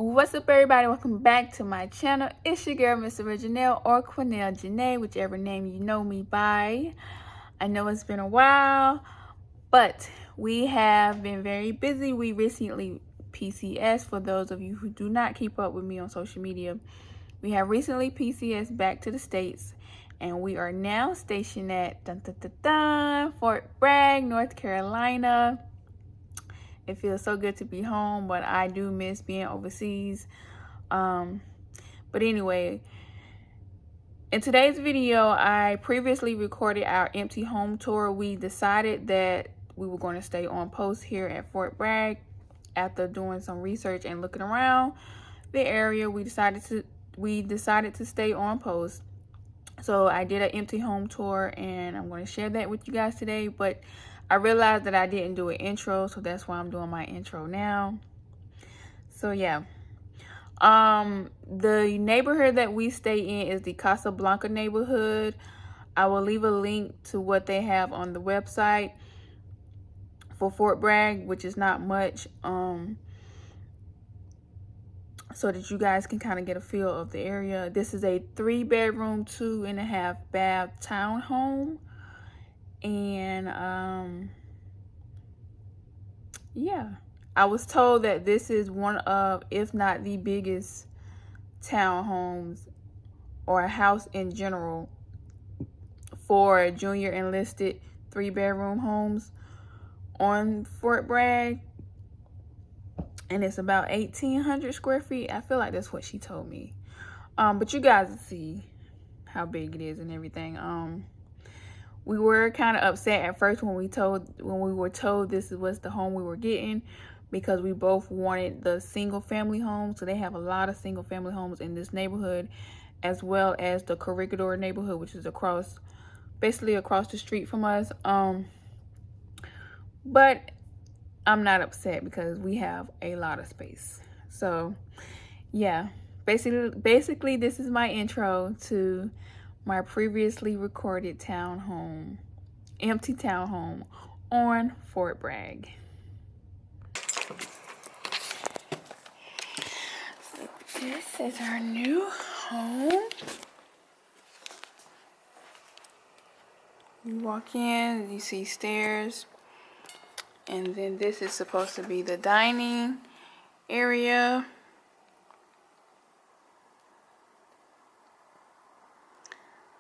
What's up, everybody? Welcome back to my channel. It's your girl, Miss Original, or Quanell Janae, whichever name you know me by. I know it's been a while, but we have been very busy. We recently PCS, for those of you who do not keep up with me on social media, we have recently PCS back to the States, and we are now stationed at Fort Bragg, North Carolina. It feels so good to be home, but I do miss being overseas. But anyway, in today's video, I previously recorded our empty home tour. We decided that we were going to stay on post here at Fort Bragg. After doing some research and looking around the area, we decided to stay on post. So I did an empty home tour, and I'm going to share that with you guys today. But I realized that I didn't do an intro, so that's why I'm doing my intro now. So yeah, the neighborhood that we stay in is the Casablanca neighborhood. I will leave a link to what they have on the website for Fort Bragg, which is not much, so that you guys can kind of get a feel of the area. This is a 3-bedroom, 2.5 bath townhome. And yeah, I was told that this is one of, if not the biggest townhomes or a house in general for junior enlisted 3-bedroom homes on Fort Bragg. And it's about 1,800 square feet. I feel like that's what she told me. But you guys will see how big it is and everything. We were kind of upset at first when we were told this was the home we were getting, because we both wanted the single family home. So they have a lot of single family homes in this neighborhood, as well as the Corregidor neighborhood, which is basically across the street from us. But I'm not upset because we have a lot of space. So yeah, basically this is my intro to my previously recorded empty townhome on Fort Bragg. So this is our new home. You walk in, you see stairs, and then this is supposed to be the dining area.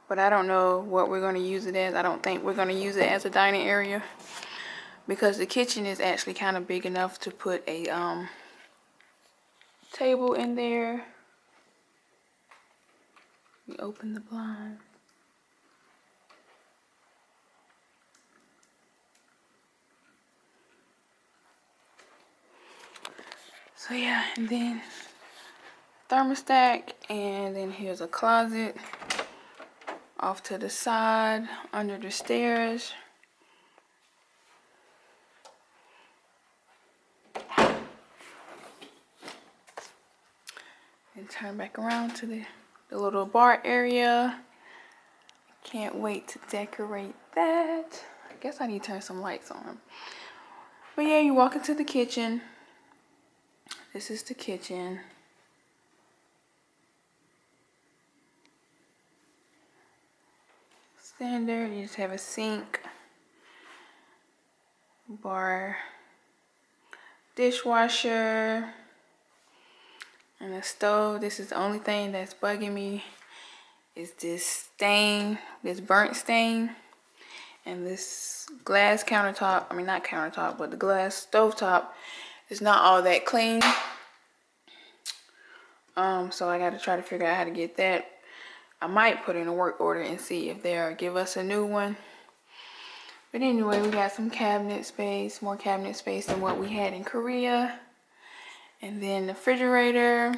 But I don't know what we're going to use it as. I don't think we're going to use it as a dining area, because the kitchen is actually kind of big enough to put a table in there. We open the blind. So yeah, and then thermostat, and then here's a closet off to the side under the stairs. And turn back around to the little bar area. Can't wait to decorate that. I guess I need to turn some lights on. But yeah, you walk into the kitchen. This is the kitchen. Standard, you just have a sink, bar, dishwasher, and a stove. This is the only thing that's bugging me, is this stain, this burnt stain, and this glass countertop. I mean, not countertop, but the glass stovetop is not all that clean. So I got to try to figure out how to get that. I might put in a work order and see if they'll give us a new one. But anyway, we got some cabinet space, more cabinet space than what we had in Korea. And then the refrigerator,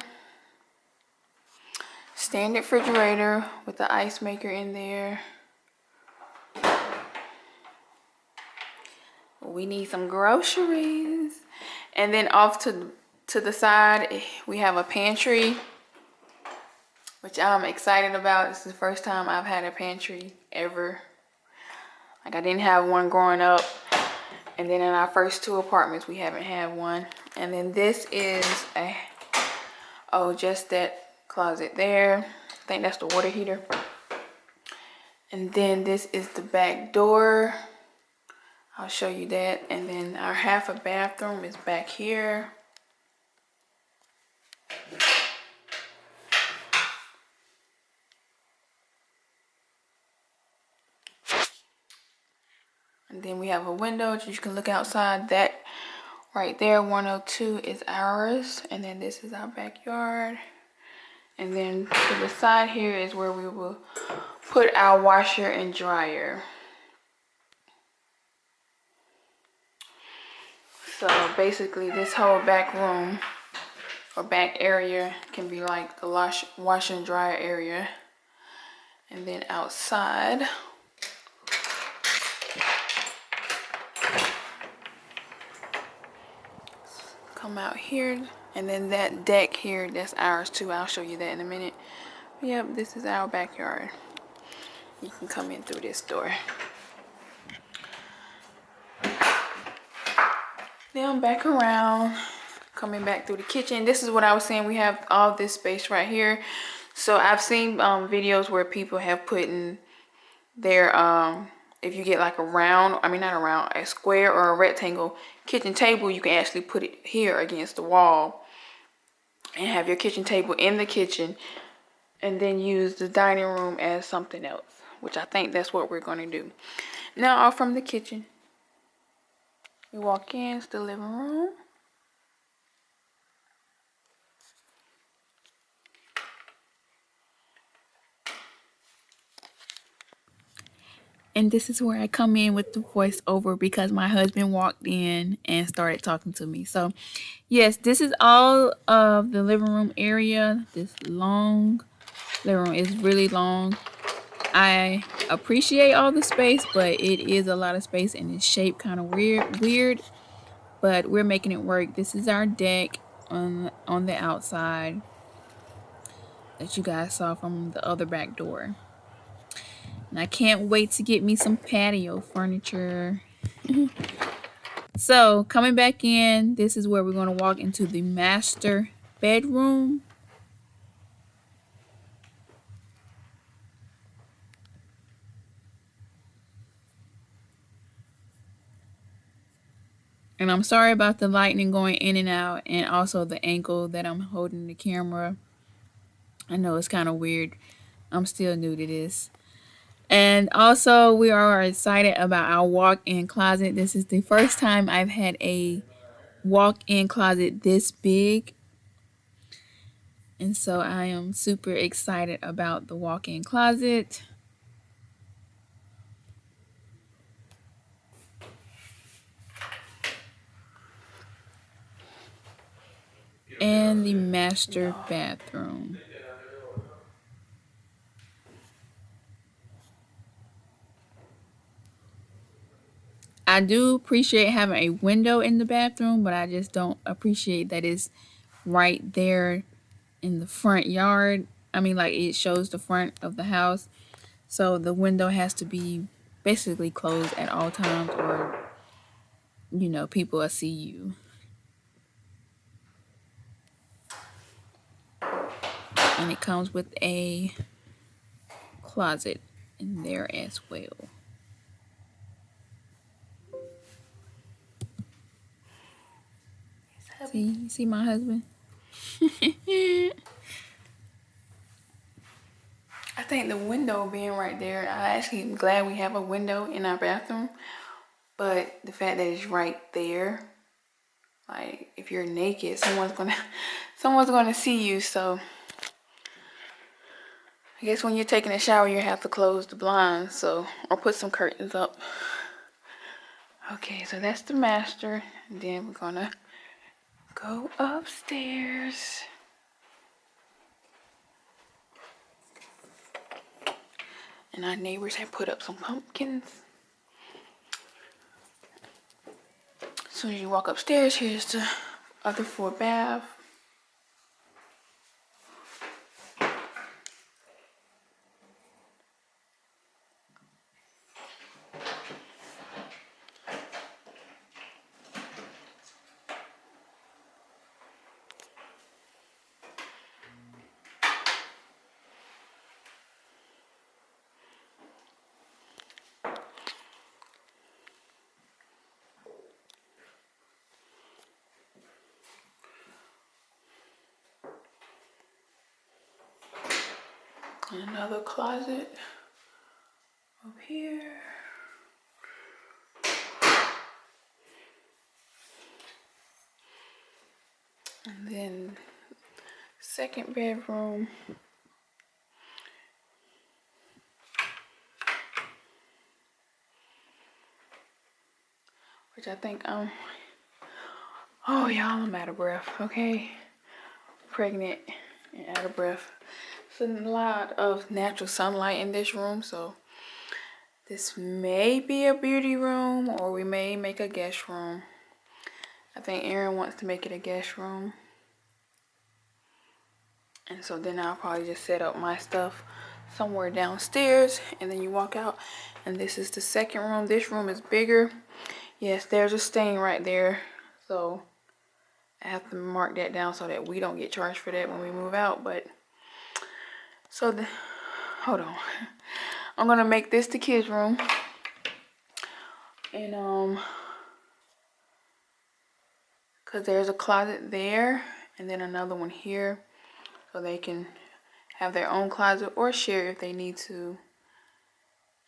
standard refrigerator with the ice maker in there. We need some groceries. And then off to the side, we have a pantry, which I'm excited about. This is the first time I've had a pantry ever. Like, I didn't have one growing up, and then in our first 2 apartments we haven't had one. And then this is a Oh, just that closet there. I think that's the water heater. And then this is the back door. I'll show you that. And then our half a bathroom is back here. And then we have a window that you can look outside. That right there, 102, is ours. And then this is our backyard. And then to the side here is where we will put our washer and dryer. So basically this whole back room or back area can be like the wash and dryer area. And then outside, come out here, and then that deck here, that's ours too. I'll show you that in a minute. Yep, this is our backyard. You can come in through this door. Then I'm back around, coming back through the kitchen. This is what I was saying, we have all this space right here. So I've seen videos where people have put in their if you get like a round, I mean not a round, a square or a rectangle kitchen table, you can actually put it here against the wall and have your kitchen table in the kitchen, and then use the dining room as something else, which I think that's what we're going to do. Now off from the kitchen, we walk in, it's the living room. And this is where I come in with the voiceover because my husband walked in and started talking to me. So yes, this is all of the living room area. This long living room is really long. I appreciate all the space, but it is a lot of space and it's shaped kind of weird, but we're making it work. This is our deck on the outside that you guys saw from the other back door. And I can't wait to get me some patio furniture. So coming back in, this is where we're going to walk into the master bedroom. And I'm sorry about the lightning going in and out, and also the angle that I'm holding the camera. I know it's kind of weird. I'm still new to this. And also we are excited about our walk-in closet. This is the first time I've had a walk-in closet this big. And so I am super excited about the walk-in closet. And the master bathroom. I do appreciate having a window in the bathroom, but I just don't appreciate that it's right there in the front yard. I mean, like, it shows the front of the house. So the window has to be basically closed at all times, or, you know, people will see you. And it comes with a closet in there as well. See, you see my husband? I think the window being right there, I actually am glad we have a window in our bathroom, but the fact that it's right there, like, if you're naked, someone's gonna see you. So I guess when you're taking a shower, you have to close the blinds, so, or put some curtains up. Okay, so that's the master. And then we're gonna go upstairs. And our neighbors have put up some pumpkins. As soon as you walk upstairs, here's the other floor bath. Another closet up here. And then second bedroom. Which I think oh y'all, I'm out of breath, okay? Pregnant and out of breath. It's a lot of natural sunlight in this room, so this may be a beauty room or we may make a guest room. I think Aaron wants to make it a guest room. And so then I'll probably just set up my stuff somewhere downstairs and then you walk out and this is the second room. This room is bigger. Yes, there's a stain right there. So I have to mark that down so that we don't get charged for that when we move out. But so hold on. I'm gonna make this the kids' room. And cause there's a closet there and then another one here. So they can have their own closet or share if they need to.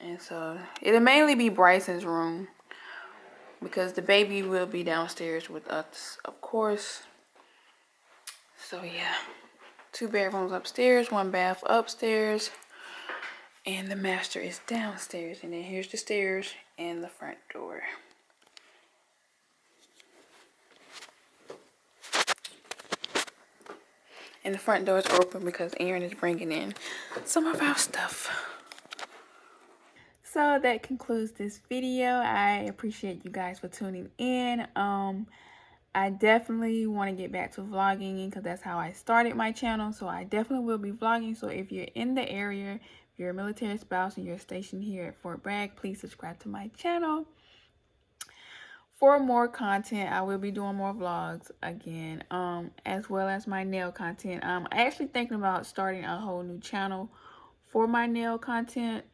And so it'll mainly be Bryson's room because the baby will be downstairs with us, of course. So yeah, 2 bedrooms upstairs, 1 bath upstairs, and the master is downstairs. And then here's the stairs and the front door. And the front door is open because Aaron is bringing in some of our stuff. So that concludes this video. I appreciate you guys for tuning in. I definitely want to get back to vlogging because that's how I started my channel. So I definitely will be vlogging. So if you're in the area, if you're a military spouse and you're stationed here at Fort Bragg, please subscribe to my channel. For more content, I will be doing more vlogs again, as well as my nail content. I'm actually thinking about starting a whole new channel for my nail content.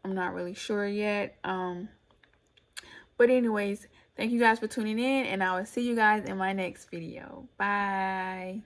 I'm not really sure yet. But anyways, thank you guys for tuning in, and I will see you guys in my next video. Bye.